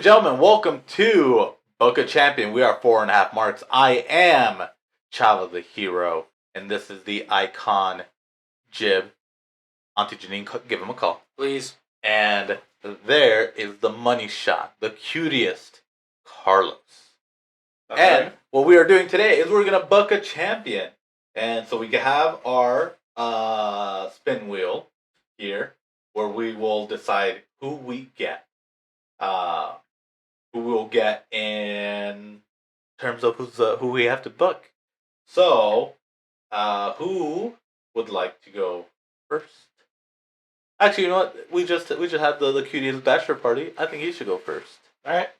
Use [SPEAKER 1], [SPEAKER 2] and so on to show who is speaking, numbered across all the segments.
[SPEAKER 1] gentlemen, welcome to Book of Champion. We are 4.5 marks. I am Chava the Hero, and this is the icon Jib. Auntie Janine, give him a call.
[SPEAKER 2] Please.
[SPEAKER 1] And there is the money shot, the cutest Carlos.
[SPEAKER 3] That's
[SPEAKER 1] and
[SPEAKER 3] right.
[SPEAKER 1] what we are doing today is we're going to book a champion. And so we can have our spin wheel here where we will decide who we get. Who we'll get in terms of who we have to book. So, who would like to go first? Actually, you know what? We just had the cutest bachelor party. I think he should go first.
[SPEAKER 3] All right,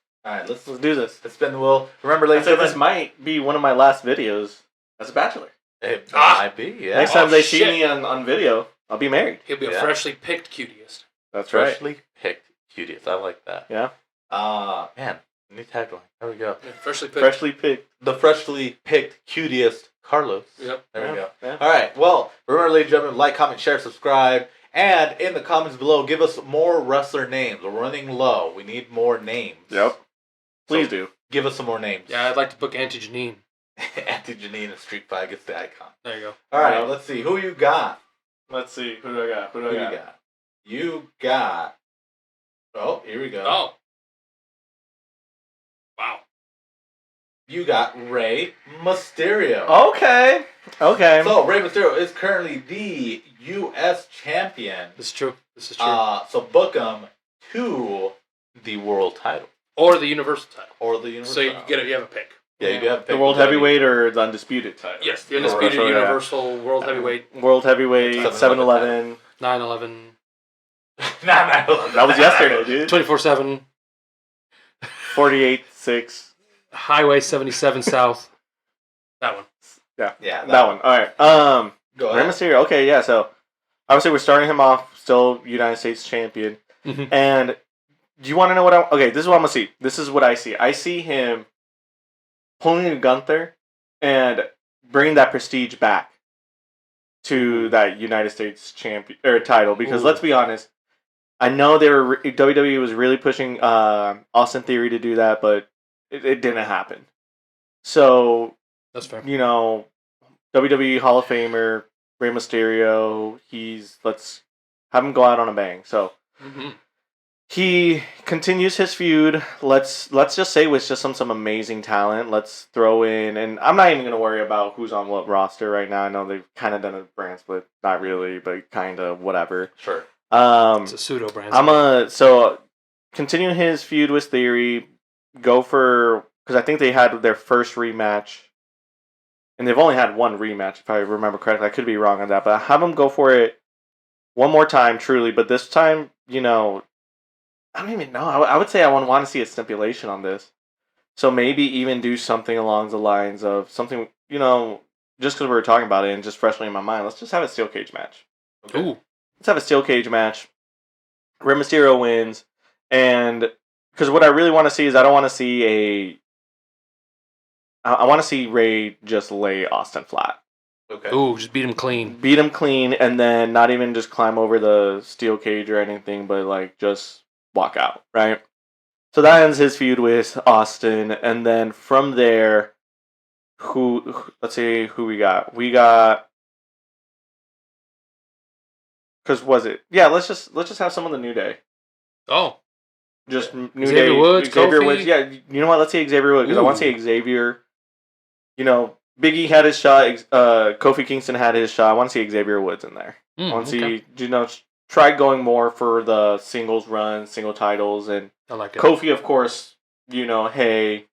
[SPEAKER 1] Let's
[SPEAKER 3] do this.
[SPEAKER 1] Let's spin the wheel. Remember, ladies and
[SPEAKER 3] This
[SPEAKER 1] gentlemen,
[SPEAKER 3] might be one of my last videos as a bachelor.
[SPEAKER 1] it might be. Yeah.
[SPEAKER 3] Next time they see
[SPEAKER 2] shit.
[SPEAKER 3] me on video, I'll be married.
[SPEAKER 2] He'll be a
[SPEAKER 1] Yeah.
[SPEAKER 2] freshly picked cutest.
[SPEAKER 3] That's right.
[SPEAKER 1] Freshly picked cutest. I like that.
[SPEAKER 3] Yeah.
[SPEAKER 1] Man, new tagline. There we go.
[SPEAKER 2] Yeah, freshly picked.
[SPEAKER 3] Freshly picked.
[SPEAKER 1] The freshly picked cutest Carlos.
[SPEAKER 2] Yep.
[SPEAKER 1] There we go.
[SPEAKER 3] Yeah.
[SPEAKER 1] All right. Well, remember, ladies and gentlemen, like, comment, share, subscribe, and in the comments below, give us more wrestler names. We're running low. We need more names.
[SPEAKER 3] Yep. Please
[SPEAKER 1] So,
[SPEAKER 3] do.
[SPEAKER 1] Give us some more names.
[SPEAKER 2] Yeah, I'd like to book Auntie Janine.
[SPEAKER 1] Auntie Janine and Street Fight gets the icon.
[SPEAKER 2] There you go.
[SPEAKER 1] All right. Let's see. Who you got?
[SPEAKER 3] Let's see. Who do I got?
[SPEAKER 1] Who you got? You got. Oh, here we go.
[SPEAKER 2] Oh. Wow.
[SPEAKER 1] You got Rey Mysterio.
[SPEAKER 3] Okay. Okay.
[SPEAKER 1] So Rey Mysterio is currently the U.S. champion.
[SPEAKER 2] This is true. This is true.
[SPEAKER 1] So book him to the world title
[SPEAKER 2] or the Universal title.
[SPEAKER 1] or the universal.
[SPEAKER 2] So you
[SPEAKER 1] title.
[SPEAKER 2] you have a pick.
[SPEAKER 1] Yeah, you do have to
[SPEAKER 3] the
[SPEAKER 1] pick
[SPEAKER 3] world
[SPEAKER 1] the
[SPEAKER 3] heavyweight or the undisputed title?
[SPEAKER 2] Yes, the undisputed
[SPEAKER 3] Correct.
[SPEAKER 2] Universal World Heavyweight
[SPEAKER 3] World heavyweight, 7-Eleven.
[SPEAKER 2] 9/11
[SPEAKER 1] Nah.
[SPEAKER 3] That was yesterday, dude.
[SPEAKER 2] 24/7
[SPEAKER 3] 48-6.
[SPEAKER 2] Highway 77 South. That one.
[SPEAKER 1] Yeah,
[SPEAKER 3] That one. All right.
[SPEAKER 1] Go
[SPEAKER 3] Rey
[SPEAKER 1] ahead.
[SPEAKER 3] Mysterio. Okay, yeah. So obviously we're starting him off still United States champion.
[SPEAKER 2] Mhm.
[SPEAKER 3] And do you want to know what okay, this is what I'm gonna see. This is what I see. I see him pulling a Gunther and bringing that prestige back to that United States champion or title. Because
[SPEAKER 2] Ooh.
[SPEAKER 3] let's be honest, I know WWE was really pushing Austin Theory to do that, but it didn't happen. So
[SPEAKER 2] That's fair.
[SPEAKER 3] you know, WWE Hall of Famer Rey Mysterio. Let's have him go out on a bang. So.
[SPEAKER 2] Mm-hmm.
[SPEAKER 3] He continues his feud. Let's just say with just some amazing talent. Let's throw in, and I'm not even gonna worry about who's on what roster right now. I know they've kind of done a brand split, not really, but kind of whatever.
[SPEAKER 1] Sure.
[SPEAKER 2] It's a pseudo brand.
[SPEAKER 3] So continue his feud with Theory. Go for because I think they had their first rematch, and they've only had one rematch if I remember correctly. I could be wrong on that, but have them go for it one more time, truly. But this time, I don't even know. I would say I want to see a stipulation on this. So maybe even do something along the lines of something, just because we were talking about it and just freshly in my mind, let's just have a steel cage match.
[SPEAKER 1] Okay.
[SPEAKER 2] Ooh.
[SPEAKER 3] Let's have a steel cage match. Rey Mysterio wins. And because what I really want to see is I want to see Rey just lay Austin flat.
[SPEAKER 1] Okay.
[SPEAKER 2] Ooh, just beat him clean.
[SPEAKER 3] Beat him clean and then not even just climb over the steel cage or anything, but like just walk out, right? So that ends his feud with Austin, and then from there, let's see who we got. We got because let's just have some of the New Day.
[SPEAKER 2] Oh.
[SPEAKER 3] Just New
[SPEAKER 2] Xavier
[SPEAKER 3] Day,
[SPEAKER 2] Woods,
[SPEAKER 3] Xavier
[SPEAKER 2] Kofi?
[SPEAKER 3] Woods. Yeah, you know what? Let's see Xavier Woods because I want to
[SPEAKER 2] Ooh.
[SPEAKER 3] see Xavier. Biggie had his shot. Kofi Kingston had his shot. I want to see Xavier Woods in there. I want to see, try going more for the singles run, single titles, and
[SPEAKER 2] I like it.
[SPEAKER 3] Kofi, of course, hey,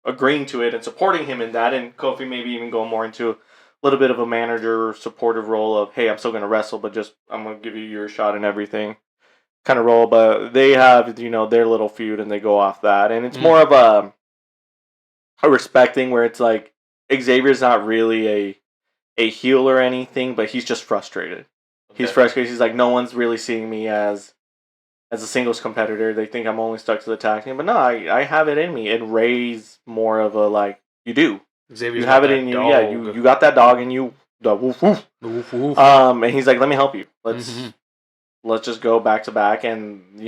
[SPEAKER 3] agreeing to it and supporting him in that, and Kofi maybe even going more into a little bit of a manager supportive role of, hey, I'm still going to wrestle, but just I'm going to give you your shot and everything kind of role. But they have, their little feud, and they go off that, and it's more of a respecting where it's like Xavier's not really a heel or anything, but he's just frustrated. He's frustrated. He's like, no one's really seeing me as a singles competitor. They think I'm only stuck to the tag team. But no, I have it in me. And Ray's more of a like, you do.
[SPEAKER 2] Xavier's
[SPEAKER 3] You have
[SPEAKER 2] got
[SPEAKER 3] it
[SPEAKER 2] that
[SPEAKER 3] in you.
[SPEAKER 2] dog.
[SPEAKER 3] Yeah, you got that dog in you. The woof woof.
[SPEAKER 2] Woof, woof.
[SPEAKER 3] And he's like, let me help you.
[SPEAKER 2] Mhm.
[SPEAKER 3] Let's just go back to back. And,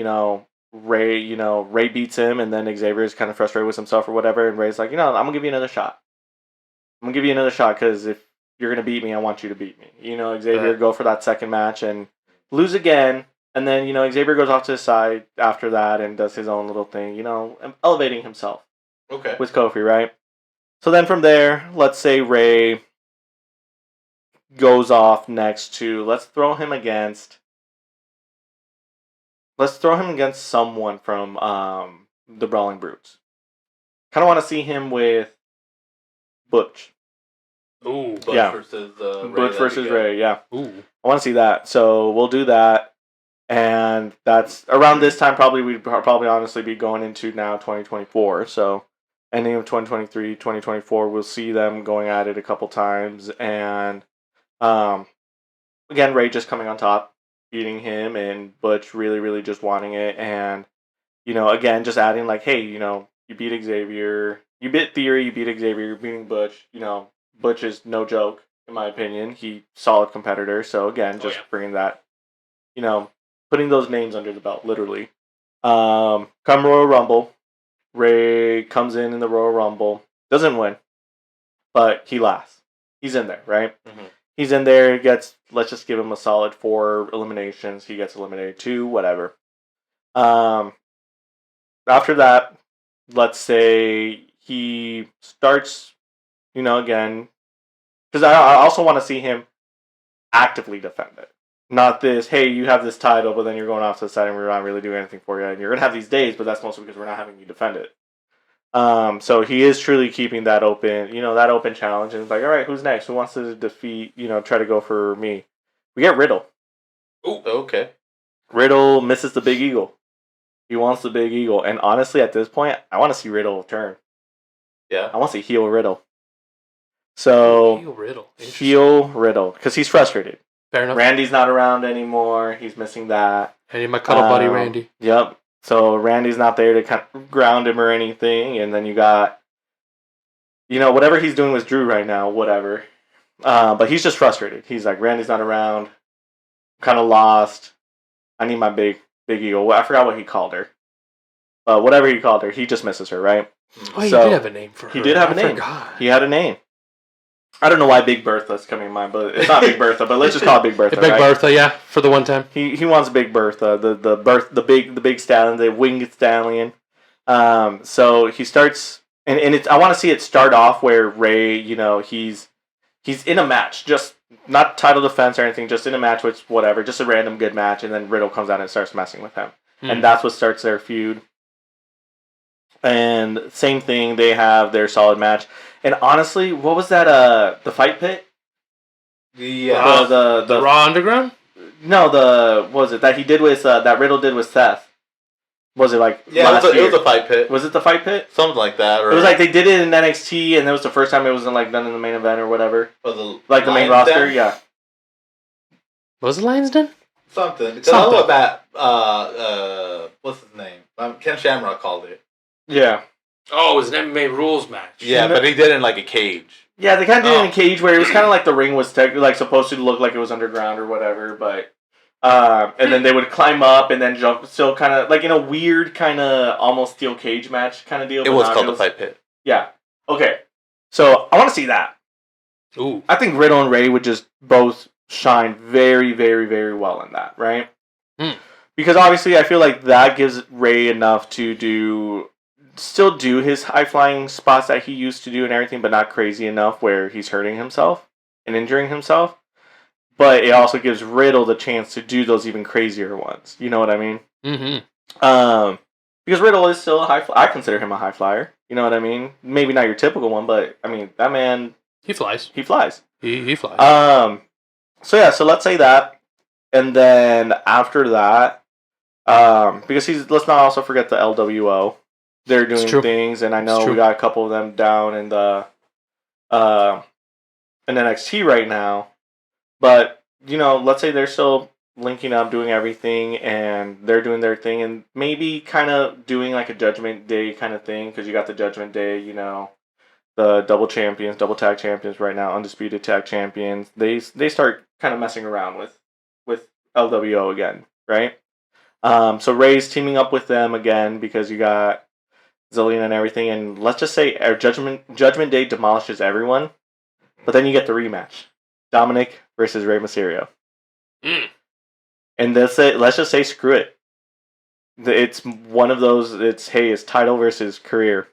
[SPEAKER 3] Ray beats him, and then Xavier's kind of frustrated with himself or whatever, and Ray's like, I'm gonna give you another shot. I'm gonna give you another shot because if you're gonna beat me, I want you to beat me. Xavier
[SPEAKER 2] Right.
[SPEAKER 3] go for that second match and lose again, and then Xavier goes off to the side after that and does his own little thing, elevating himself
[SPEAKER 1] Okay.
[SPEAKER 3] with Kofi, right? So then from there, let's say Ray goes off next to let's throw him against someone from the Brawling Brutes. Kind of want to see him with Butch.
[SPEAKER 2] Ooh.
[SPEAKER 1] Butch
[SPEAKER 3] Yeah.
[SPEAKER 1] versus Ray.
[SPEAKER 3] Butch versus Ray, yeah.
[SPEAKER 2] Ooh.
[SPEAKER 3] I want to see that. So we'll do that. And that's around this time, probably we'd probably honestly be going into now 2024. So ending of 2023, 2024, we'll see them going at it a couple times. And again, Ray just coming on top, beating him, and Butch really, really just wanting it. And, again, just adding like, hey, you beat Xavier. You beat Theory, you beat Xavier, you're beating Butch. Butch is no joke, in my opinion. He's solid competitor. So, again, just bringing that, putting those names under the belt, literally. Come Royal Rumble. Ray comes in the Royal Rumble. Doesn't win, but he lasts. He's in there, right?
[SPEAKER 1] Mm-hmm.
[SPEAKER 3] He's in there. Let's just give him a solid 4 eliminations. He gets eliminated 2, whatever. After that, let's say he starts, again, because I also want to see him actively defend it. Not this, hey, you have this title, but then you're going off to the side and we're not really doing anything for you. And you're going to have these days, but that's mostly because we're not having you defend it. So he is truly keeping that open, that open challenge. And it's like, all right, who's next? Who wants to defeat, try to go for me? We get Riddle.
[SPEAKER 1] Ooh, okay.
[SPEAKER 3] Riddle misses the Big Eagle. He wants the Big Eagle. And honestly, at this point, I want to see Riddle turn.
[SPEAKER 1] Yeah.
[SPEAKER 3] I want to see heel Riddle. So, heel Riddle. Because he's frustrated.
[SPEAKER 2] Fair enough.
[SPEAKER 3] Randy's not around anymore. He's missing that.
[SPEAKER 2] Hey, my cuddle buddy Randy.
[SPEAKER 3] Yep. So Randy's not there to kind of ground him or anything. And then you got, whatever he's doing with Drew right now, whatever. But he's just frustrated. He's like, Randy's not around. Kind of lost. I need my big eagle. I forgot what he called her. Whatever he called her, he just misses her, right?
[SPEAKER 2] Oh, he did have a name for her.
[SPEAKER 3] He did have a name.
[SPEAKER 2] Forgot.
[SPEAKER 3] He had a name. I don't know why Big Bertha's coming to mind, but it's not Big Bertha. But let's just call it Big Bertha.
[SPEAKER 2] Big Bertha, yeah, for the one time.
[SPEAKER 3] He wants Big Bertha, the big stallion, the winged stallion. So he starts, and I want to see it start off where Ray, he's in a match, just not title defense or anything, just in a match with whatever, just a random good match, and then Riddle comes out and starts messing with him, and that's what starts their feud. And same thing, they have their solid match. And honestly, what was that? The Fight Pit?
[SPEAKER 1] The
[SPEAKER 2] Raw Underground?
[SPEAKER 3] No, what was it that he did with that Riddle did with Seth? Was it like
[SPEAKER 1] it was a Fight Pit.
[SPEAKER 3] Was it the Fight Pit?
[SPEAKER 1] Something like that. Or
[SPEAKER 3] it was like they did it in NXT, and that was the first time it wasn't like done in the main event or whatever.
[SPEAKER 1] The
[SPEAKER 3] main roster, yeah.
[SPEAKER 2] Was it Lions Den?
[SPEAKER 1] Something. Because I know about what's his name? Ken Shamrock called it.
[SPEAKER 3] Yeah.
[SPEAKER 2] Oh, it was an MMA rules match.
[SPEAKER 1] Yeah, but he did it in like a cage.
[SPEAKER 3] Yeah, they kind of did it in a cage where it was kind of like the ring was supposed to look like it was underground or whatever, but and then they would climb up and then jump, still kind of like in a weird kind of almost steel cage match kind of deal.
[SPEAKER 1] It was called the Fight Pit.
[SPEAKER 3] Yeah. Okay. So I want to see that.
[SPEAKER 2] Ooh.
[SPEAKER 3] I think Riddle and Ray would just both shine very, very, very well in that, right? Because obviously I feel like that gives Ray enough to still do his high-flying spots that he used to do and everything, but not crazy enough where he's hurting himself and injuring himself. But it also gives Riddle the chance to do those even crazier ones. You know what I mean?
[SPEAKER 2] Mm-hmm.
[SPEAKER 3] Because Riddle is still a high flyer. I consider him a high flyer. You know what I mean? Maybe not your typical one, but, I mean, that man...
[SPEAKER 2] He flies.
[SPEAKER 3] He flies.
[SPEAKER 2] He flies.
[SPEAKER 3] So let's say that. And then after that, because let's not also forget the LWO. They're doing things, and I know we got a couple of them down in the in NXT right now. But, let's say they're still linking up, doing everything, and they're doing their thing, and maybe kind of doing like a Judgment Day kind of thing, because you got the Judgment Day, the double tag champions right now, undisputed tag champions. They start kind of messing around with LWO again, right? So Ray's teaming up with them again because you got Zelina and everything, and let's just say Judgment Day demolishes everyone, but then you get the rematch: Dominic versus Rey Mysterio. And let's just say screw it. It's one of those. It's title versus career.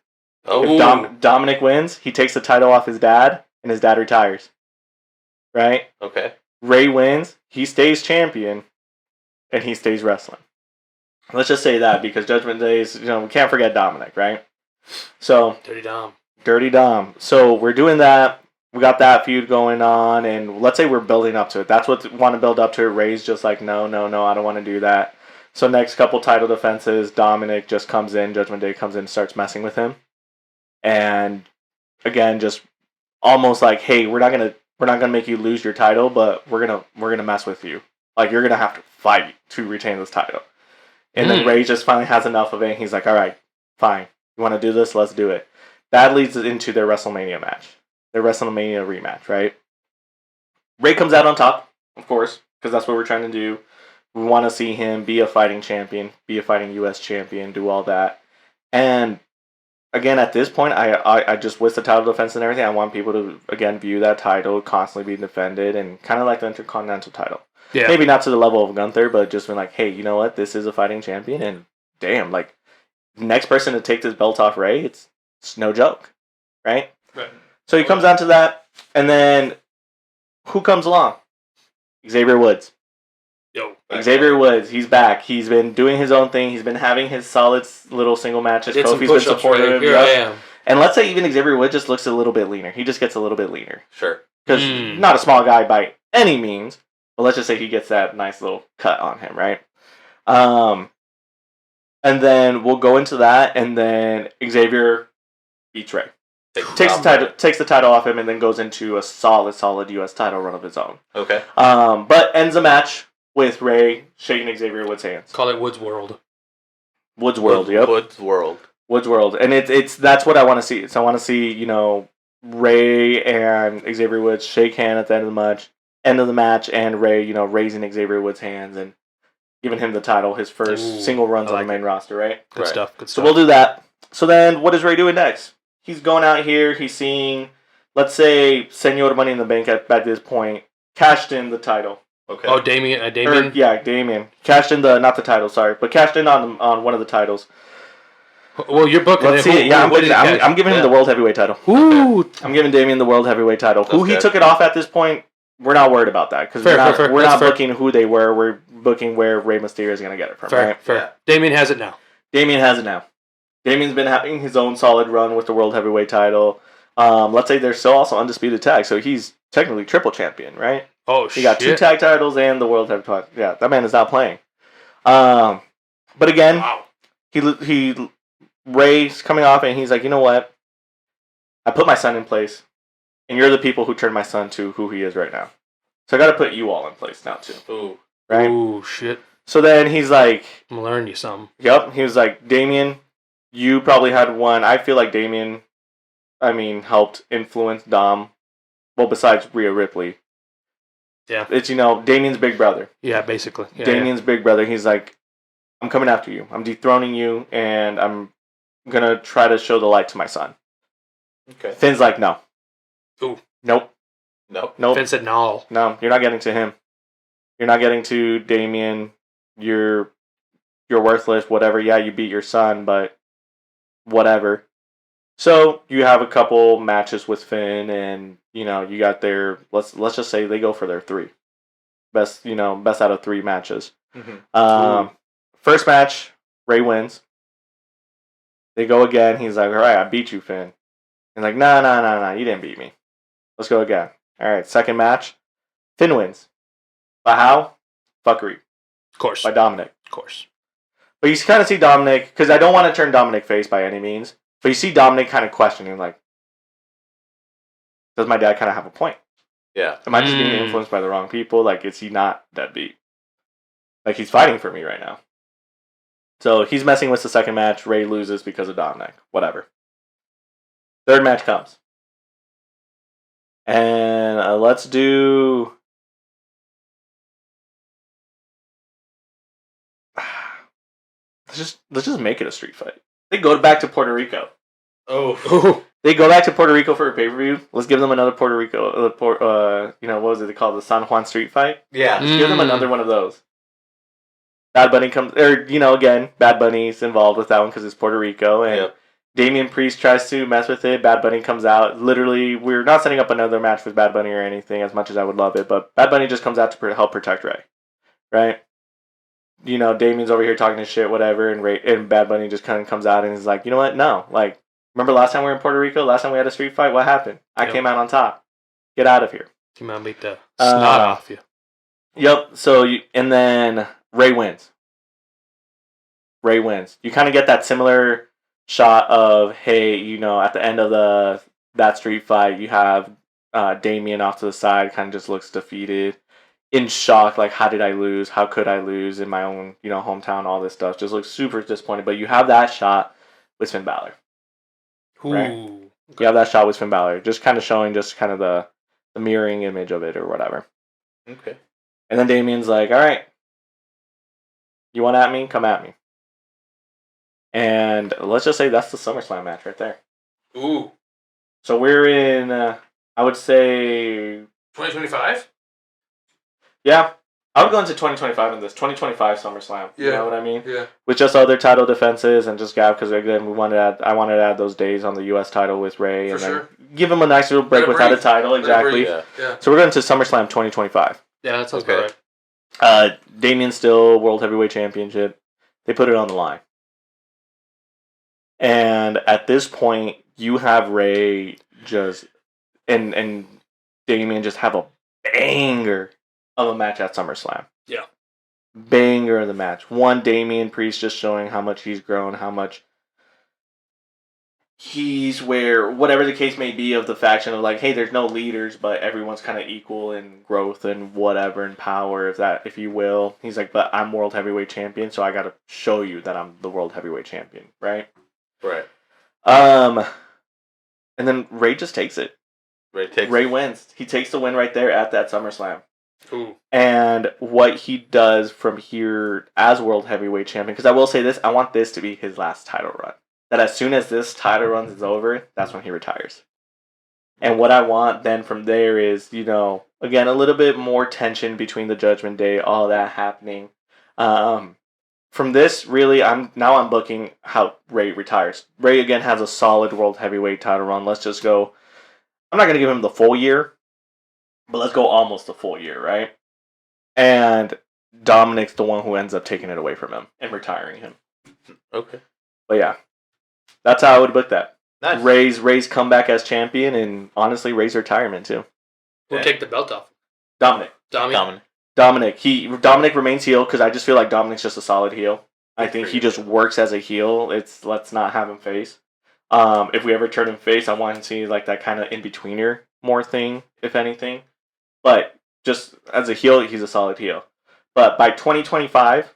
[SPEAKER 3] If Dominic wins, he takes the title off his dad, and his dad retires. Right?
[SPEAKER 1] Okay.
[SPEAKER 3] Ray wins, he stays champion, and he stays wrestling. Let's just say that because Judgment Days, we can't forget Dominic, right? So Dirty Dom. So we're doing that. We got that feud going on, and let's say we're building up to it. That's what we want to build up to it. Ray's just like, no, I don't want to do that. So next couple title defenses, Dominic just comes in, Judgment Day comes in and starts messing with him. And again, just almost like, hey, we're not gonna make you lose your title, but we're gonna mess with you. Like, you're gonna have to fight to retain this title. And then Ray just finally has enough of it, and he's like, all right, fine. You want to do this? Let's do it. That leads into their WrestleMania match. Their WrestleMania rematch, right? Ray comes out on top, of course, because that's what we're trying to do. We want to see him be a fighting champion, be a fighting U.S. champion, do all that. And again, at this point, I just, with the title defense and everything, I want people to, again, view that title constantly being defended, and kind of like the Intercontinental title. Yeah. Maybe not to the level of Gunther, but just been like, hey, you know what? This is a fighting champion, and damn, like, next person to take this belt off Ray, it's no joke, right? Right. So he comes down to that, and then who comes along? Xavier Woods. Xavier Woods, he's back. He's been doing his own thing. He's been having his solid little single matches. Kofi's been supportive.
[SPEAKER 2] Here I am.
[SPEAKER 3] And let's say even Xavier Woods just looks a little bit leaner. He just gets a little bit leaner.
[SPEAKER 1] Sure.
[SPEAKER 3] Because not a small guy by any means, but let's just say he gets that nice little cut on him, right? And then we'll go into that, and then Xavier beats Ray. Takes the title off him, and then goes into a solid U.S. title run of his own. Okay. But ends the match with Ray shaking Xavier Woods' hands.
[SPEAKER 2] Call it Woods World.
[SPEAKER 3] Woods World, yep.
[SPEAKER 1] Woods World.
[SPEAKER 3] Woods World. And it's that's what I want to see. So I want to see, Ray and Xavier Woods shake hands at the end of the match, and Ray, raising Xavier Woods' hands and giving him the title, his first single runs on the main roster, right?
[SPEAKER 2] Good stuff.
[SPEAKER 3] So we'll do that. So then what is Ray doing next? He's going out here, he's seeing, let's say, Senor Money in the Bank at this point, cashed in the title. Okay.
[SPEAKER 2] Oh, Damien?
[SPEAKER 3] Damien. Cashed in not the title, sorry, but cashed in on one of the titles.
[SPEAKER 2] Well, you're booking
[SPEAKER 3] Let's see. I'm giving him the World Heavyweight title.
[SPEAKER 2] Ooh.
[SPEAKER 3] I'm giving Damien the World Heavyweight title. Who he took it off at this point, we're not worried about that, because we're not booking who they were. We're booking where Rey Mysterio is going to get it from. Right?
[SPEAKER 2] Fair. Yeah. Damien has it now.
[SPEAKER 3] Damien's been having his own solid run with the World Heavyweight title. Let's say they're still also undisputed tag, so he's technically triple champion, right?
[SPEAKER 2] Oh, shit.
[SPEAKER 3] He got 2 tag titles and the World Heavyweight title. Yeah, that man is not playing. But again, wow. Ray's coming off, and he's like, you know what? I put my son in place, and you're the people who turned my son to who he is right now. So I got to put you all in place now too.
[SPEAKER 1] Ooh.
[SPEAKER 3] Right?
[SPEAKER 2] Ooh, shit.
[SPEAKER 3] So then he's like,
[SPEAKER 2] I'm gonna learn you something.
[SPEAKER 3] Yep. He was like, Damien, you probably had one. I feel like Damien, helped influence Dom. Well, besides Rhea Ripley.
[SPEAKER 2] Yeah.
[SPEAKER 3] It's, Damien's big brother.
[SPEAKER 2] Yeah, basically. Yeah,
[SPEAKER 3] Damien's big brother. He's like, I'm coming after you. I'm dethroning you, and I'm going to try to show the light to my son. Okay. Finn's like, no.
[SPEAKER 2] Ooh.
[SPEAKER 3] Nope.
[SPEAKER 2] Finn said no.
[SPEAKER 3] No, you're not getting to him. You're not getting to Damien. You're worthless, whatever. Yeah, you beat your son, but whatever. So you have a couple matches with Finn, and you got their let's just say they go for their 3 best out of 3 matches. Mm-hmm. First match, Ray wins. They go again. He's like, all right, I beat you, Finn. He's like, no, you didn't beat me. Let's go again. All right, second match, Finn wins. But how? Fuckery.
[SPEAKER 2] Of course.
[SPEAKER 3] By Dominic.
[SPEAKER 2] Of course.
[SPEAKER 3] But you kind of see Dominic, because I don't want to turn Dominic face by any means, but you see Dominic kind of questioning, like, does my dad kind of have a point?
[SPEAKER 1] Yeah.
[SPEAKER 3] Am I just being influenced by the wrong people? Like, is he not deadbeat? Like, he's fighting for me right now. So he's messing with the second match. Ray loses because of Dominic. Whatever. Third match comes. And let's do... let's just make it a street fight. They go back to Puerto Rico.
[SPEAKER 1] Oh.
[SPEAKER 3] They go back to Puerto Rico for a pay per view. Let's give them another Puerto Rico. What was it called? The San Juan Street Fight.
[SPEAKER 1] Yeah.
[SPEAKER 3] Let's give them another one of those. Bad Bunny comes, or again, Bad Bunny's involved with that one because it's Puerto Rico, and Damian Priest tries to mess with it. Bad Bunny comes out. Literally, we're not setting up another match with Bad Bunny or anything, as much as I would love it, but Bad Bunny just comes out to help protect Ray, right? Damian's over here talking his shit, whatever, and Bad Bunny just kind of comes out and is like, you know what? No, like, remember last time we were in Puerto Rico? Last time we had a street fight? What happened? I came out on top. Get out of here.
[SPEAKER 2] Came out and beat the snot off you.
[SPEAKER 3] Yep. So and then Ray wins. Ray wins. You kind of get that similar shot of, hey, at the end of that street fight, you have Damian off to the side, kind of just looks defeated, in shock, like, how did I lose? How could I lose in my own, hometown? All this stuff just looks super disappointed. But you have that shot with Finn Balor. Right?
[SPEAKER 2] Ooh.
[SPEAKER 3] You have that shot with Finn Balor, just kind of showing just kind of the mirroring image of it or whatever.
[SPEAKER 1] Okay.
[SPEAKER 3] And then Damian's like, all right, you want at me? Come at me. And let's just say that's the SummerSlam match right there.
[SPEAKER 2] Ooh.
[SPEAKER 3] So we're in, I would say...
[SPEAKER 2] 2025?
[SPEAKER 3] Yeah. I would go into 2025 in this. 2025 SummerSlam.
[SPEAKER 2] Yeah.
[SPEAKER 3] You know what I mean?
[SPEAKER 2] Yeah.
[SPEAKER 3] With just other title defenses and just because again, I wanted to add those days on the U.S. title with Ray.
[SPEAKER 2] For
[SPEAKER 3] and
[SPEAKER 2] sure.
[SPEAKER 3] Then give him a nice little break without a title. Exactly.
[SPEAKER 1] Yeah.
[SPEAKER 3] So we're going to SummerSlam 2025.
[SPEAKER 2] Yeah, that sounds about right.
[SPEAKER 3] Damian's still World Heavyweight Championship. They put it on the line. And at this point, you have Ray just and Damian just have a banger of a match at SummerSlam.
[SPEAKER 2] Yeah.
[SPEAKER 3] Banger of the match. One, Damian Priest just showing how much he's grown, how much he's whatever the case may be of the faction of like, hey, there's no leaders, but everyone's kind of equal in growth and whatever and power, if you will. He's like, but I'm World Heavyweight Champion, so I got to show you that I'm the World Heavyweight Champion, right?
[SPEAKER 1] Right.
[SPEAKER 3] And then Ray just takes it. Ray wins. He takes the win right there at that SummerSlam.
[SPEAKER 2] Ooh.
[SPEAKER 3] And what he does from here as World Heavyweight Champion, because I will say this, I want this to be his last title run. That as soon as this title run is over, that's when he retires. And what I want then from there is, again, a little bit more tension between the Judgment Day, all that happening. From this, really, I'm booking how Ray retires. Ray, again, has a solid World Heavyweight title run. Let's just go. I'm not going to give him the full year, but let's go almost the full year, right? And Dominic's the one who ends up taking it away from him and retiring him.
[SPEAKER 1] Okay.
[SPEAKER 3] But yeah, that's how I would book that.
[SPEAKER 1] Nice.
[SPEAKER 3] Ray's comeback as champion, and honestly, Ray's retirement too.
[SPEAKER 2] Who'll take the belt off?
[SPEAKER 3] Dominic.
[SPEAKER 1] Dominic
[SPEAKER 3] remains heel because I just feel like Dominic's just a solid heel. I think he just works as a heel. Let's not have him face. If we ever turn him face, I want to see like that kind of in-betweener more thing, if anything. But just as a heel, he's a solid heel. But by 2025,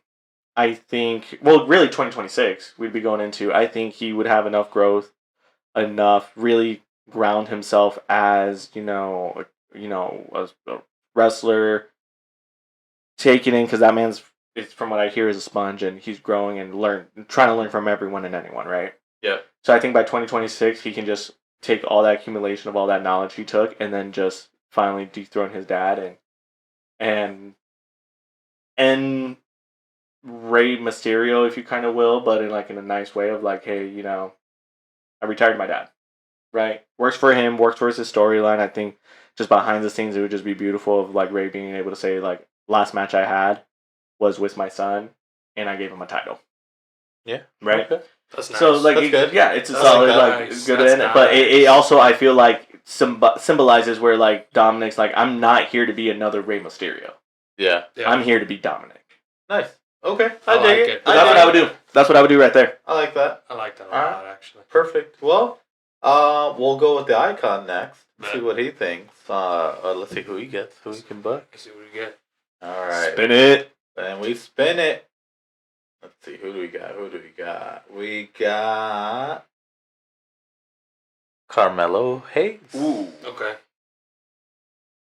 [SPEAKER 3] I think, well, really 2026, we'd be going into, I think he would have enough growth, enough really ground himself as, a wrestler, taking in, because that man's, from what I hear, is a sponge, and he's growing and trying to learn from everyone and anyone, right?
[SPEAKER 1] Yeah. So
[SPEAKER 3] I think by 2026, he can just take all that accumulation of all that knowledge he took, and then just finally dethrone his dad and Rey Mysterio, if you kind of will, but in a nice way of like, hey, I retired my dad, right? Works for him, works for his storyline. I think just behind the scenes, it would just be beautiful of like Rey being able to say like, last match I had was with my son, and I gave him a title.
[SPEAKER 1] Yeah.
[SPEAKER 3] Right.
[SPEAKER 1] Okay.
[SPEAKER 2] That's nice.
[SPEAKER 3] So like,
[SPEAKER 1] That's good.
[SPEAKER 3] yeah, it's a
[SPEAKER 2] That's
[SPEAKER 3] solid
[SPEAKER 2] nice.
[SPEAKER 3] good
[SPEAKER 2] That's
[SPEAKER 3] in it, but it also I feel like symbolizes where like Dominic's like, I'm not here to be another Rey Mysterio.
[SPEAKER 1] Yeah.
[SPEAKER 3] I'm here to be Dominic.
[SPEAKER 1] Nice. Okay.
[SPEAKER 2] I
[SPEAKER 1] I dig
[SPEAKER 2] like
[SPEAKER 1] it.
[SPEAKER 2] it.
[SPEAKER 3] That's what I would do. That's what I would do right there.
[SPEAKER 1] I like that.
[SPEAKER 2] I like that a
[SPEAKER 1] Alright.
[SPEAKER 2] lot, actually.
[SPEAKER 1] Perfect. Well, we'll go with the Icon next.
[SPEAKER 2] Bet.
[SPEAKER 1] See what he thinks. Let's see who he gets. Who he can book.
[SPEAKER 2] Let's see what we get.
[SPEAKER 1] All right.
[SPEAKER 3] Spin it.
[SPEAKER 1] And we spin it. Let's see. Who do we got? We got Carmelo Hayes.
[SPEAKER 3] Ooh.
[SPEAKER 2] Okay.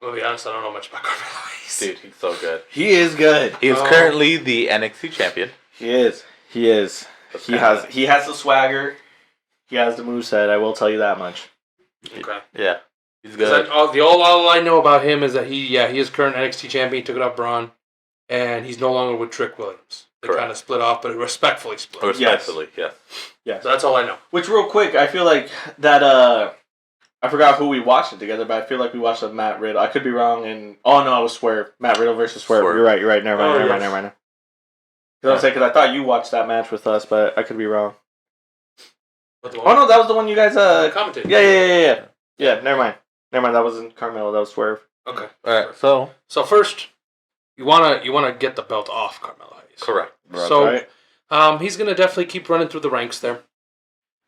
[SPEAKER 2] I'll be honest, I don't know much about Carmelo Hayes.
[SPEAKER 1] Dude, he's so good.
[SPEAKER 3] He is good.
[SPEAKER 1] He is currently the NXT champion.
[SPEAKER 3] He is. He is.
[SPEAKER 1] That's
[SPEAKER 3] He
[SPEAKER 1] kinda-
[SPEAKER 3] has the swagger. He has the moveset. I will tell you that much.
[SPEAKER 2] Okay.
[SPEAKER 1] Yeah. He's
[SPEAKER 2] 'Cause
[SPEAKER 1] good.
[SPEAKER 2] all I know about him is that he is current NXT champion. He took it off Braun, and he's no longer with Trick Williams. They
[SPEAKER 1] Correct.
[SPEAKER 2] kind of split off, but respectfully split.
[SPEAKER 1] Respectfully, yes.
[SPEAKER 3] Yes.
[SPEAKER 2] So that's all I know.
[SPEAKER 3] Which, real quick, I feel like that. I forgot who we watched it together, but I feel like we watched the Matt Riddle. I could be wrong. And oh no, it was Swerve. Matt Riddle versus Swerve.
[SPEAKER 1] Swerve.
[SPEAKER 3] You're right. You're right. Never mind.
[SPEAKER 2] Oh,
[SPEAKER 3] never
[SPEAKER 2] yes.
[SPEAKER 3] mind. Never mind. Because I thought you watched that match with us, but I could be wrong.
[SPEAKER 2] But
[SPEAKER 3] Oh no, that was the one you guys.
[SPEAKER 2] commented.
[SPEAKER 3] Yeah. Never mind. That wasn't Carmelo. That was Swerve.
[SPEAKER 2] Okay.
[SPEAKER 1] All right. So
[SPEAKER 2] So first, you wanna get the belt off Carmelo Hayes.
[SPEAKER 1] correct.
[SPEAKER 2] So
[SPEAKER 3] Right.
[SPEAKER 2] he's gonna definitely keep running through the ranks there.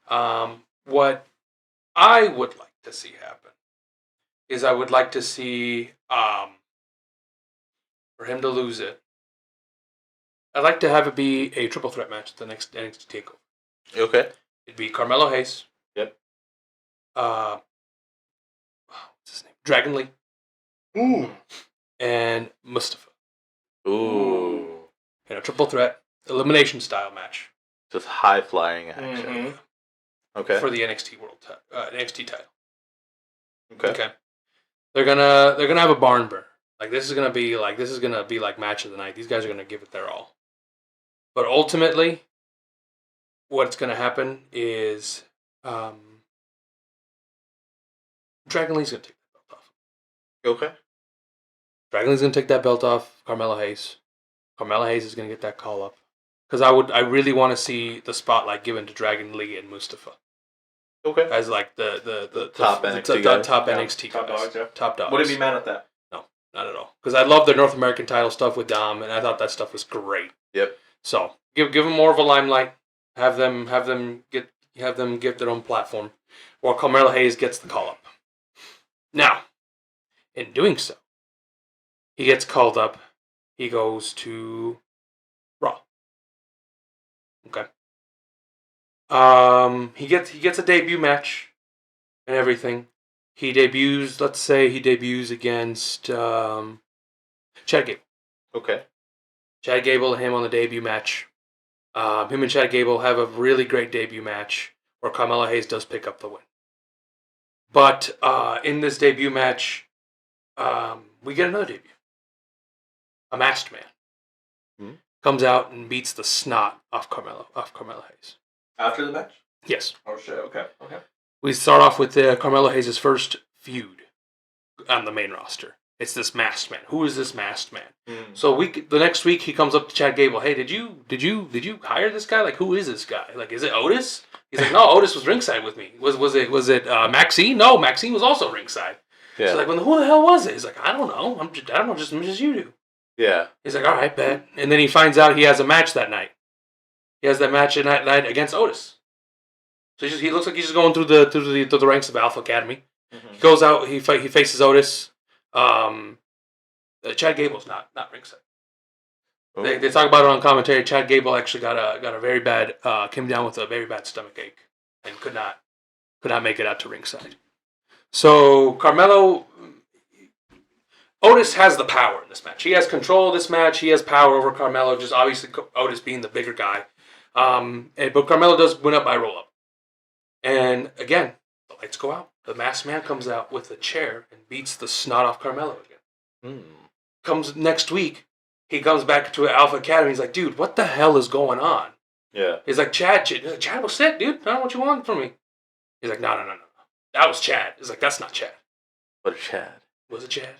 [SPEAKER 2] What I would like to see happen is I would like to see for him to lose it. I'd like to have it be a triple threat match at the next NXT Takeover.
[SPEAKER 1] Okay.
[SPEAKER 2] It'd be Carmelo Hayes.
[SPEAKER 1] Yep.
[SPEAKER 2] What's his name? Dragon Lee
[SPEAKER 3] Ooh.
[SPEAKER 2] and Mustafa
[SPEAKER 1] Ooh.
[SPEAKER 2] in a triple threat elimination style match
[SPEAKER 1] Just high flying action.
[SPEAKER 3] Mhm.
[SPEAKER 1] Okay.
[SPEAKER 2] for the NXT title.
[SPEAKER 1] Okay.
[SPEAKER 2] Okay. They're gonna have a barn burn. This is gonna be like match of the night. These guys are gonna give it their all. But ultimately, what's gonna happen is Dragon Lee's gonna take that belt off.
[SPEAKER 1] Okay.
[SPEAKER 2] Dragon Lee's gonna take that belt off Carmelo Hayes. Carmelo Hayes is gonna get that call up. Because I really want to see the spotlight given to Dragon Lee and Mustafa
[SPEAKER 1] Okay.
[SPEAKER 2] as like the
[SPEAKER 1] Top NXT guys.
[SPEAKER 2] top
[SPEAKER 3] Yeah,
[SPEAKER 2] NXT
[SPEAKER 3] top
[SPEAKER 2] guys.
[SPEAKER 3] dogs, yeah.
[SPEAKER 2] Top dogs.
[SPEAKER 3] Wouldn't be mad at that.
[SPEAKER 2] Not at all. Because I love the North American title stuff with Dom, and I thought that stuff was great.
[SPEAKER 1] Yep.
[SPEAKER 2] So give them more of a limelight. Have them give their own platform, while Carmelo Hayes gets the call up. Now, in doing so, he gets called up. He goes to Raw. Okay. He gets a debut match and everything. He debuts. Let's say he debuts against Chad Gable.
[SPEAKER 1] Okay.
[SPEAKER 2] Chad Gable and him on the debut match. Him and Chad Gable have a really great debut match where Carmelo Hayes does pick up the win. But in this debut match, we get another debut. A masked man comes out and beats the snot off Carmelo Hayes.
[SPEAKER 3] After the match?
[SPEAKER 2] Yes.
[SPEAKER 3] Oh shit. Okay.
[SPEAKER 2] We start off with Carmelo Hayes' first feud on the main roster. It's this masked man. Who is this masked man? So the next week he comes up to Chad Gable. Hey, did you hire this guy? Who is this guy? Is it Otis? He's like, no, Otis was ringside with me. Was it Maxine? No, Maxine was also ringside.
[SPEAKER 1] Yeah.
[SPEAKER 2] He's like, well, who the hell was it? He's like, I don't know. I don't know, just you do.
[SPEAKER 1] Yeah.
[SPEAKER 2] He's like, all right, bet. And then he finds out he has a match that night. He has that match that night against Otis. So he looks like he's just going through the ranks of Alpha Academy.
[SPEAKER 3] Mm-hmm.
[SPEAKER 2] He goes out. He faces Otis. Chad Gable's not ringside.
[SPEAKER 1] Oh.
[SPEAKER 2] They talk about it on commentary. Chad Gable actually got a very bad came down with a very bad stomach ache and could not make it out to ringside. So Otis has the power in this match. He has control of this match. He has power over Carmelo. Just obviously Otis being the bigger guy. But Carmelo does win up by roll up. And again, the lights go out. The masked man comes out with a chair and beats the snot off Carmelo again. Comes next week, he comes back to Alpha Academy. He's like, dude, what the hell is going on?
[SPEAKER 1] Yeah.
[SPEAKER 2] He's like, Chad was sick, dude. I don't know what you want from me. He's like, no. That was Chad. He's like, that's not Chad.
[SPEAKER 1] What a Chad.
[SPEAKER 2] Was it Chad?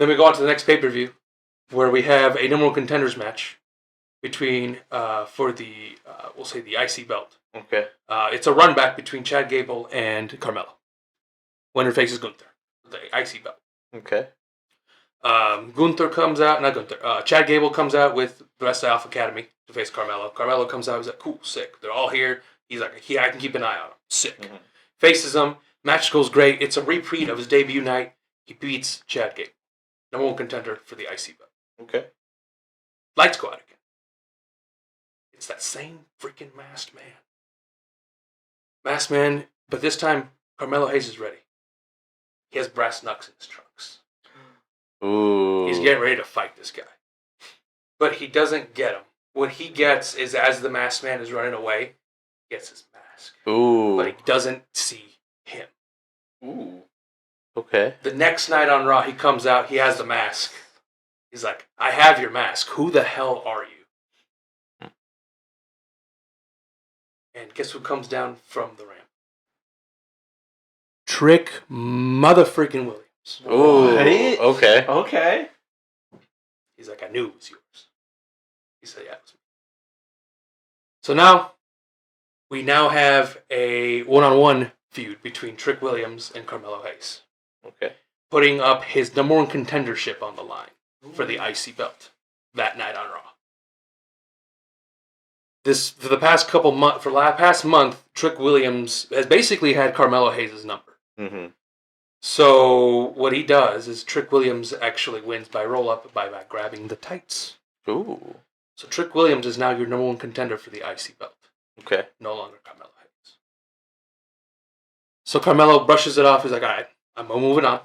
[SPEAKER 2] Then we go on to the next pay-per-view, where we have a number one contenders match between, for the, we'll say the IC belt.
[SPEAKER 1] Okay.
[SPEAKER 2] It's a run back between Chad Gable and Carmelo. Winner faces Gunther, the IC belt.
[SPEAKER 1] Okay.
[SPEAKER 2] Chad Gable comes out with the rest of Alpha Academy to face Carmelo. Carmelo comes out, he's like, cool, sick. They're all here. He's like, I can keep an eye on him. Sick.
[SPEAKER 1] Mm-hmm.
[SPEAKER 2] Faces him. Match goes great. It's a repeat of his debut night. He beats Chad Gable. Number one contender for the IC belt.
[SPEAKER 1] Okay.
[SPEAKER 2] Lights go out again. It's that same freaking masked man. Masked man, but this time Carmelo Hayes is ready. He has brass knucks in his trunks.
[SPEAKER 1] Ooh.
[SPEAKER 2] He's getting ready to fight this guy. But he doesn't get him what he gets is as the masked man is running away, he gets his mask.
[SPEAKER 1] Ooh.
[SPEAKER 2] But he doesn't see him.
[SPEAKER 3] Ooh.
[SPEAKER 1] Okay.
[SPEAKER 2] The next night on Raw, he comes out, he has the mask. He's like, I have your mask. Who the hell are you? And guess who comes down from the ramp? Trick motherfucking Williams.
[SPEAKER 1] Ooh.
[SPEAKER 3] What?
[SPEAKER 1] Okay.
[SPEAKER 3] Okay.
[SPEAKER 2] He's like, I knew it was yours. He said, yeah, it was me. So now, we now have a one-on-one feud between Trick Williams and Carmelo Hayes.
[SPEAKER 1] Okay.
[SPEAKER 2] Putting up his number one contendership on the line for the IC belt that night on Raw. This for the past past month, Trick Williams has basically had Carmelo Hayes' number.
[SPEAKER 1] Mm-hmm.
[SPEAKER 2] So what he does is Trick Williams actually wins by roll up by grabbing the tights.
[SPEAKER 1] Ooh.
[SPEAKER 2] So Trick Williams is now your number one contender for the IC belt.
[SPEAKER 1] Okay.
[SPEAKER 2] No longer Carmelo Hayes. So Carmelo brushes it off. He's like, all right, I'm moving on.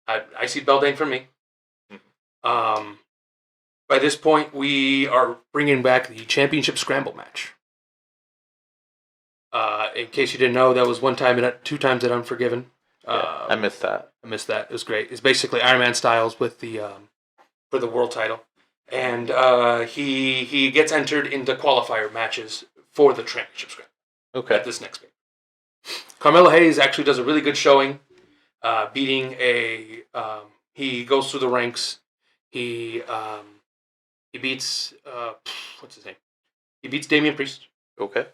[SPEAKER 2] IC belt ain't for me. By this point, we are bringing back the championship scramble match. In case you didn't know, that was 2 times at Unforgiven.
[SPEAKER 1] Yeah, I missed that.
[SPEAKER 2] I missed that. It was great. It's basically Iron Man Styles with the for the world title, and he gets entered into qualifier matches for the championship scramble.
[SPEAKER 1] Okay.
[SPEAKER 2] At this next game, Carmelo Hayes actually does a really good showing, beating a. He goes through the ranks. He beats what's his name? He beats Damian Priest.
[SPEAKER 1] Okay.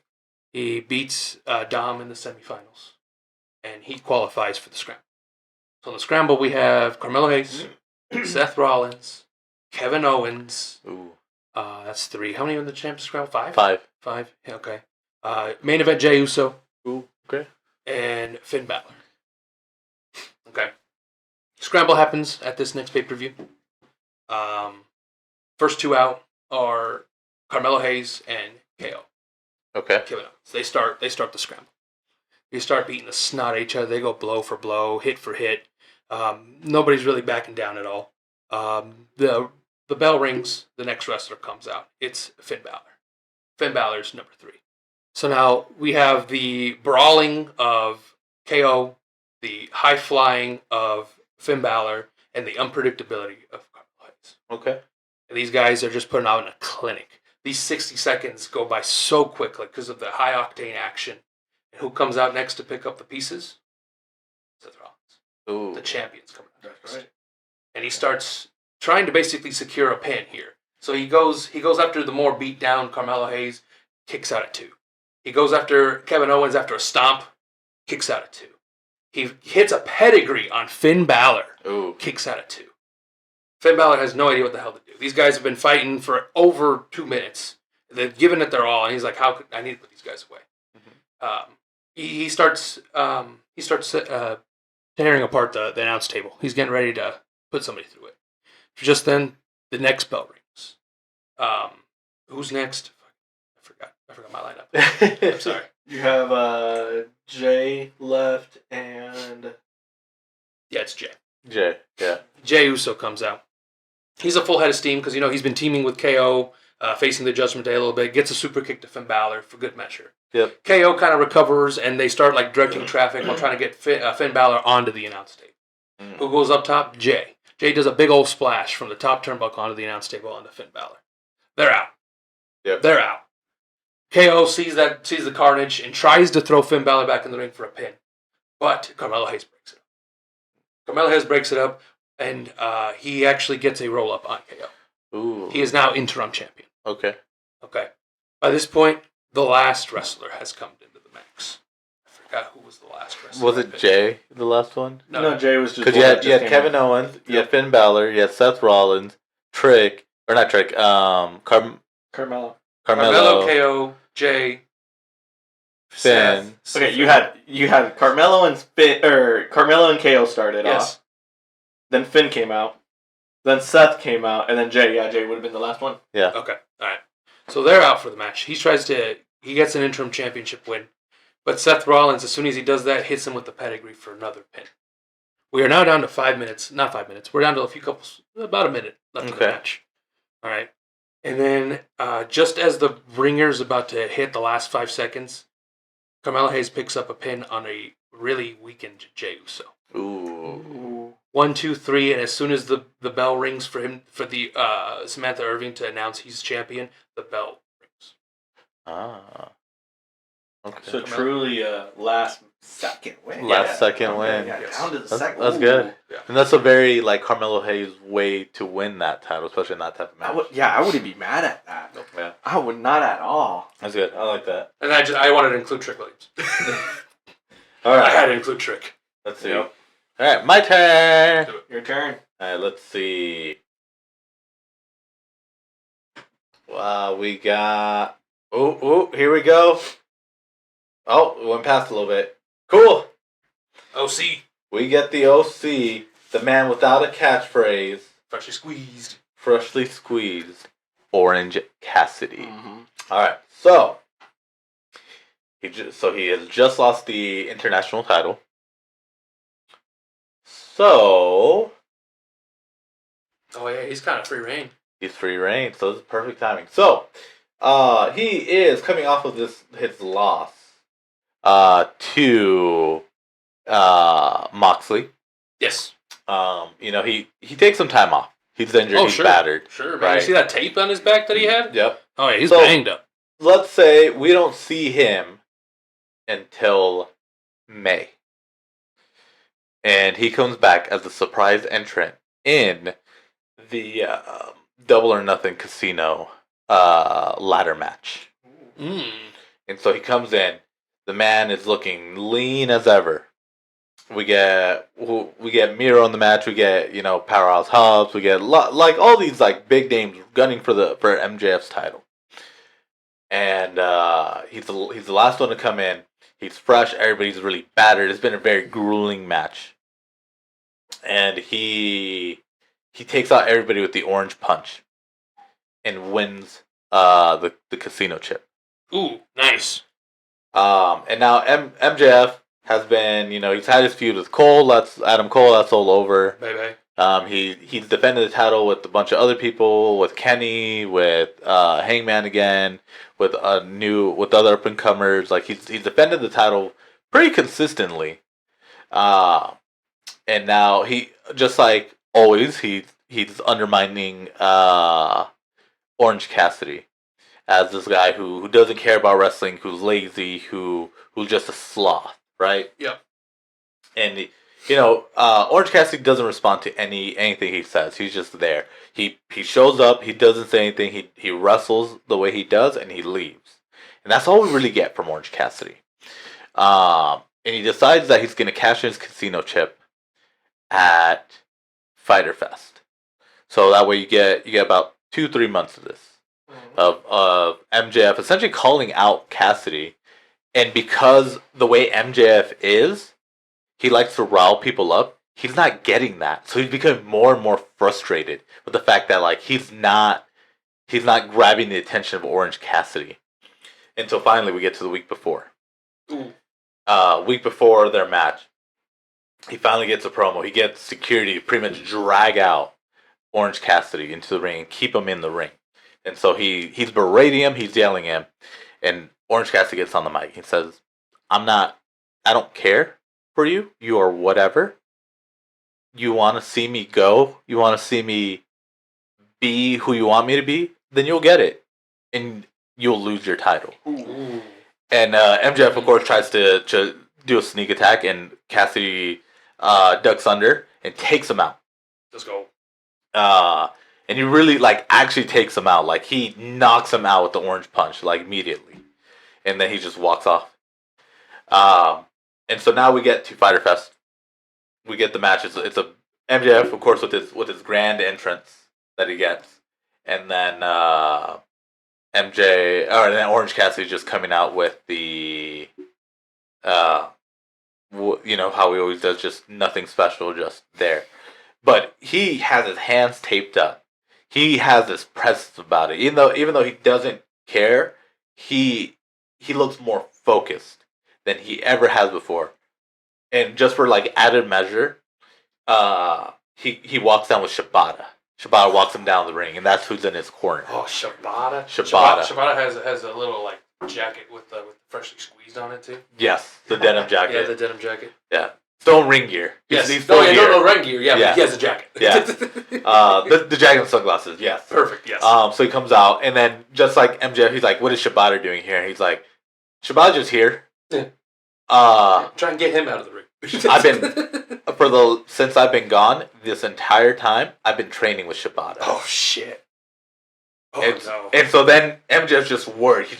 [SPEAKER 2] He beats Dom in the semifinals, and he qualifies for the scramble. So in the scramble we have Carmelo Hayes, Seth Rollins, Kevin Owens.
[SPEAKER 1] Ooh.
[SPEAKER 2] That's 3. How many are in the championship scramble? 5.
[SPEAKER 1] 5.
[SPEAKER 2] 5. Yeah, okay. Main event Jey Uso.
[SPEAKER 1] Ooh. Okay.
[SPEAKER 2] And Finn Balor. Okay. Scramble happens at this next pay-per-view. First 2 out are Carmelo Hayes and KO.
[SPEAKER 1] Okay.
[SPEAKER 2] Kevin Owens. They start the scramble. They start beating the snot at each other. They go blow for blow, hit for hit. Nobody's really backing down at all. The bell rings. The next wrestler comes out. It's Finn Balor. Finn Balor's number 3. So now we have the brawling of KO, the high flying of Finn Balor, and the unpredictability of Carmelo Hayes.
[SPEAKER 1] Okay.
[SPEAKER 2] And these guys are just putting out a clinic. These 60 seconds go by so quickly because of the high octane action. And who comes out next to pick up the pieces? Seth Rollins.
[SPEAKER 1] Ooh.
[SPEAKER 2] The champion's coming out next.
[SPEAKER 3] Right.
[SPEAKER 2] And he starts trying to basically secure a pin here. So he goes after the more beat down Carmelo Hayes, kicks out at 2. He goes after Kevin Owens after a stomp, kicks out at 2. He hits a pedigree on Finn Balor,
[SPEAKER 1] Ooh.
[SPEAKER 2] kicks out at 2. Finn Balor has no idea what the hell to do. These guys have been fighting for over 2 minutes. They've given it their all, and he's like, I need to put these guys away." Mm-hmm. He starts tearing apart the announce table. He's getting ready to put somebody through it. Just then, the next bell rings. Who's next? I forgot my lineup. I'm sorry.
[SPEAKER 3] You have Jay left and
[SPEAKER 2] Yeah, it's Jay.
[SPEAKER 1] Jay. Yeah.
[SPEAKER 2] Jey Uso comes out. He's a full head of steam because he's been teaming with KO, facing the Judgment Day a little bit. Gets a super kick to Finn Balor for good measure.
[SPEAKER 1] Yep.
[SPEAKER 2] KO kind of recovers and they start directing traffic while trying to get Finn Balor onto the announce table.
[SPEAKER 1] Mm.
[SPEAKER 2] Who goes up top? Jay. Jay does a big old splash from the top turnbuckle onto the announce table onto Finn Balor. They're out.
[SPEAKER 1] Yep.
[SPEAKER 2] They're out. KO sees the carnage and tries to throw Finn Balor back in the ring for a pin, but Carmelo Hayes breaks it up. Carmelo Hayes breaks it up, and he actually gets a roll up on KO.
[SPEAKER 1] Ooh.
[SPEAKER 2] He is now interim champion.
[SPEAKER 1] Okay.
[SPEAKER 2] Okay. By this point, the last wrestler has come into the mix. I forgot who was the last wrestler.
[SPEAKER 1] Was it Jay, the last one?
[SPEAKER 3] no, Jay was just
[SPEAKER 1] Because you had Kevin Owens, you had Finn Balor, you had Seth Rollins,
[SPEAKER 3] Carmelo.
[SPEAKER 2] Carmelo, KO, Jay,
[SPEAKER 1] Finn.
[SPEAKER 2] Seth.
[SPEAKER 3] Okay, you had Carmelo and Carmelo and KO started off. Then Finn came out. Then Seth came out, and then Jay. Yeah, Jay would have been the last one.
[SPEAKER 1] Yeah.
[SPEAKER 2] Okay. All right. So they're out for the match. He gets an interim championship win, but Seth Rollins, as soon as he does that, hits him with the pedigree for another pin. We are now down to 5 minutes. Not 5 minutes. We're down to about a minute left of the match. All right. And then, just as the ringer's about to hit the last 5 seconds, Carmelo Hayes picks up a pin on a really weakened Jey Uso.
[SPEAKER 1] Ooh.
[SPEAKER 2] 1, 2, 3, and as soon as the bell rings for the Samantha Irving to announce he's champion, the bell rings.
[SPEAKER 1] Ah. Okay.
[SPEAKER 3] So truly a last second win.
[SPEAKER 1] Last second win.
[SPEAKER 3] Yeah,
[SPEAKER 2] Yes.
[SPEAKER 3] down to the
[SPEAKER 1] That's,
[SPEAKER 3] second.
[SPEAKER 1] that's
[SPEAKER 3] Ooh.
[SPEAKER 1] good.
[SPEAKER 2] Yeah.
[SPEAKER 1] And that's a very like Carmelo Hayes way to win that title, especially in that type of match.
[SPEAKER 3] I wouldn't be mad at that.
[SPEAKER 1] Yeah.
[SPEAKER 3] I would not at all.
[SPEAKER 1] That's good. I like that.
[SPEAKER 2] And I wanted to include Trick Williams.
[SPEAKER 1] All
[SPEAKER 2] I
[SPEAKER 1] right.
[SPEAKER 2] had to include Trick.
[SPEAKER 1] Let's see.
[SPEAKER 3] Yep.
[SPEAKER 1] All right, my turn.
[SPEAKER 3] Your turn.
[SPEAKER 1] All right, let's see. Wow, we got. Oh, here we go. Oh, we went past a little bit. Cool.
[SPEAKER 2] OC.
[SPEAKER 1] We get the OC, the man without a catchphrase,
[SPEAKER 2] Freshly squeezed.
[SPEAKER 1] freshly squeezed, Orange Cassidy.
[SPEAKER 3] Mm-hmm.
[SPEAKER 1] All right, so he has just lost the international title. So
[SPEAKER 2] Oh yeah, he's kind of free reign.
[SPEAKER 1] he's free reign, so this is perfect timing. So he is coming off of his loss to Moxley.
[SPEAKER 2] Yes.
[SPEAKER 1] He takes some time off. He's injured. He's
[SPEAKER 2] sure.
[SPEAKER 1] battered.
[SPEAKER 2] Sure, man.
[SPEAKER 1] Right.
[SPEAKER 2] You see that tape on his back that he had?
[SPEAKER 1] Yep.
[SPEAKER 2] Oh yeah, he's
[SPEAKER 1] So-
[SPEAKER 2] banged up.
[SPEAKER 1] Let's say we don't see him until May. And he comes back as a surprise entrant in the Double or Nothing Casino ladder match.
[SPEAKER 2] Mm.
[SPEAKER 1] And so he comes in. The man is looking lean as ever. We get Miro in the match. We get Powerhouse Hobbs. We get like all these like big names gunning for MJF's title. And he's the last one to come in. He's fresh. Everybody's really battered. It's been a very grueling match. And he takes out everybody with the orange punch, and wins the casino chip.
[SPEAKER 2] Ooh, nice.
[SPEAKER 1] And now MJF has been, he's had his feud with Cole. That's Adam Cole. That's all over.
[SPEAKER 2] Bye.
[SPEAKER 1] He's defended the title with a bunch of other people, with Kenny, with Hangman again, with other up and comers. Like he's defended the title pretty consistently. And now he, just like always, he's undermining Orange Cassidy as this guy who doesn't care about wrestling, who's lazy, who's just a sloth, right?
[SPEAKER 2] Yep.
[SPEAKER 1] And Orange Cassidy doesn't respond to anything he says. He's just there. He shows up. He doesn't say anything. He wrestles the way he does, and he leaves. And that's all we really get from Orange Cassidy. And he decides that he's going to cash in his casino chip at Fyter Fest. So that way you get about 2-3 months of this. Of MJF essentially calling out Cassidy. And because the way MJF is, he likes to rile people up. He's not getting that. So he's becoming more and more frustrated with the fact that like he's not grabbing the attention of Orange Cassidy. Until finally we get to the week before.
[SPEAKER 2] Ooh.
[SPEAKER 1] Week before their match. He finally gets a promo. He gets security to pretty much drag out Orange Cassidy into the ring and keep him in the ring. And so he's berating him, he's yelling at him, and Orange Cassidy gets on the mic. He says, I don't care for you. You are whatever. You want to see me go? You want to see me be who you want me to be? Then you'll get it. And you'll lose your title.
[SPEAKER 2] Ooh.
[SPEAKER 1] And MJF, of course, tries to do a sneak attack, and Cassidy ducks under and takes him out.
[SPEAKER 2] Let's go.
[SPEAKER 1] And he really, actually takes him out. Like, he knocks him out with the orange punch, immediately. And then he just walks off. And so now we get to Fyter Fest. We get the match. It's a MJF, of course, with his grand entrance that he gets. And then and then Orange Cassidy just coming out with the, how he always does, just nothing special, just there. But he has his hands taped up. He has this presence about it. Even though he doesn't care, he looks more focused than he ever has before. And just for added measure, he walks down with Shibata. Shibata walks him down the ring, and that's who's in his corner.
[SPEAKER 2] Oh, Shibata.
[SPEAKER 1] Shibata.
[SPEAKER 2] Shibata has a little like jacket with freshly squeezed on it too.
[SPEAKER 1] Yes, the denim jacket.
[SPEAKER 2] Yeah, the denim jacket.
[SPEAKER 1] Yeah. Still in ring gear.
[SPEAKER 2] Yes.
[SPEAKER 1] He's still gear.
[SPEAKER 2] No, ring gear. Yeah,
[SPEAKER 1] Yeah.
[SPEAKER 2] but he has a jacket.
[SPEAKER 1] Yeah. The jacket and sunglasses, yes.
[SPEAKER 2] Perfect, yes.
[SPEAKER 1] So he comes out, and then just like MJF, he's like, what is Shibata doing here? He's like, Shibata's just here.
[SPEAKER 2] Yeah.
[SPEAKER 1] Try
[SPEAKER 2] and get him out of the ring.
[SPEAKER 1] since I've been gone, this entire time, I've been training with Shibata.
[SPEAKER 2] Oh, shit. Oh, no.
[SPEAKER 1] And so then MJF's just worried. He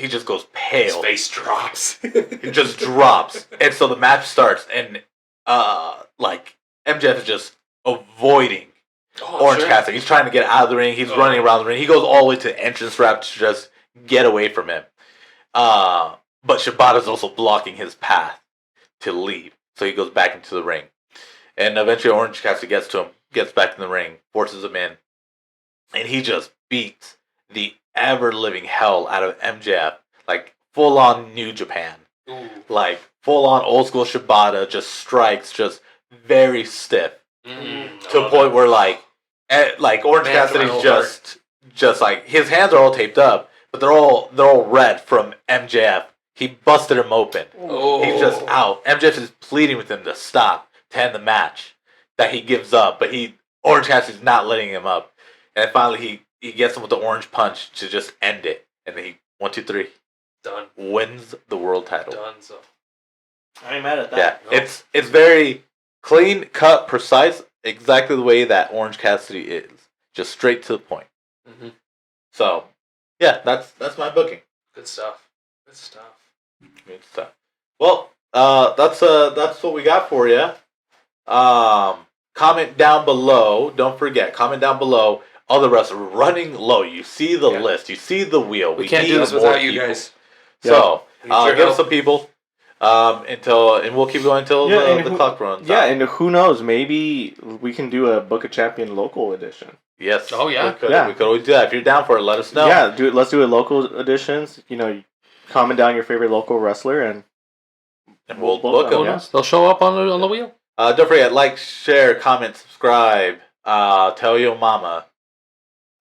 [SPEAKER 1] just goes pale.
[SPEAKER 2] His face drops.
[SPEAKER 1] It just drops. And so the match starts, and like MJF is just avoiding Orange Cassidy. He's trying to get out of the ring. He's running around the ring. He goes all the way to the entrance ramp to just get away from him. But Shibata's also blocking his path to leave. So he goes back into the ring. And eventually Orange Cassidy gets to him, gets back in the ring, forces him in. And he just beats the ever-living hell out of MJF. Like, full-on New Japan.
[SPEAKER 2] Ooh.
[SPEAKER 1] Like, full-on old-school Shibata, just strikes, just very stiff. To a point where, like Orange Cassidy's just like, his hands are all taped up, but they're all red from MJF. He busted him open.
[SPEAKER 2] Oh.
[SPEAKER 1] He's just out. MJF is pleading with him to stop, to end the match. That he gives up, but Orange Cassidy's not letting him up. And finally he gets him with the orange punch to just end it. And then 1, 2, 3.
[SPEAKER 2] Done.
[SPEAKER 1] Wins the world title.
[SPEAKER 2] Done, so.
[SPEAKER 3] I ain't mad at that.
[SPEAKER 1] Yeah, no. It's very clean, cut, precise, exactly the way that Orange Cassidy is. Just straight to the point.
[SPEAKER 2] Mm-hmm.
[SPEAKER 1] So, yeah, that's my booking.
[SPEAKER 2] Good stuff. Good stuff.
[SPEAKER 1] Well, that's what we got for you. Comment down below. Don't forget, comment down below. All the rest are running low. You see the list. You see the wheel.
[SPEAKER 2] We can't do this without you guys.
[SPEAKER 1] So, give us some people. And we'll keep going until the clock runs.
[SPEAKER 3] Yeah, and who knows? Maybe we can do a Book of Champion local edition.
[SPEAKER 1] Yes.
[SPEAKER 2] Oh yeah.
[SPEAKER 1] We could always do that. If you're down for it, let us know.
[SPEAKER 3] Yeah, let's do a local editions. Comment down your favorite local wrestler, and
[SPEAKER 1] we'll book them.
[SPEAKER 2] Yeah. They'll show up on the wheel.
[SPEAKER 1] Don't forget, like, share, comment, subscribe. Tell your mama.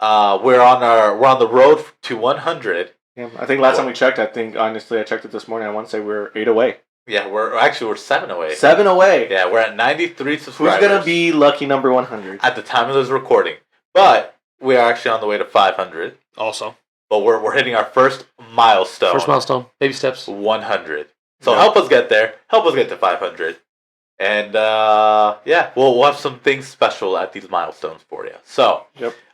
[SPEAKER 1] We're on the road to 100.
[SPEAKER 3] Yeah, I think last time we checked, honestly I checked it this morning. I want to say we're 8 away.
[SPEAKER 1] Yeah, we're 7 away.
[SPEAKER 3] 7 away.
[SPEAKER 1] Yeah, we're at 93 subscribers.
[SPEAKER 3] Who's gonna be lucky number 100
[SPEAKER 1] at the time of this recording? But we are actually on the way to 500.
[SPEAKER 2] Also,
[SPEAKER 1] but we're hitting our first milestone.
[SPEAKER 2] Baby steps.
[SPEAKER 1] 100. So help us get there. Help us get to 500. And we'll have some things special at these milestones for you. So,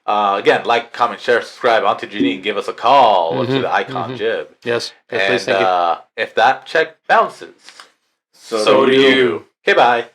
[SPEAKER 1] again, like, comment, share, subscribe. Onto Janine, give us a call to the Icon Jib.
[SPEAKER 2] Yes.
[SPEAKER 1] And
[SPEAKER 2] please, thank you.
[SPEAKER 1] If that check bounces,
[SPEAKER 2] so do you.
[SPEAKER 1] Okay, bye.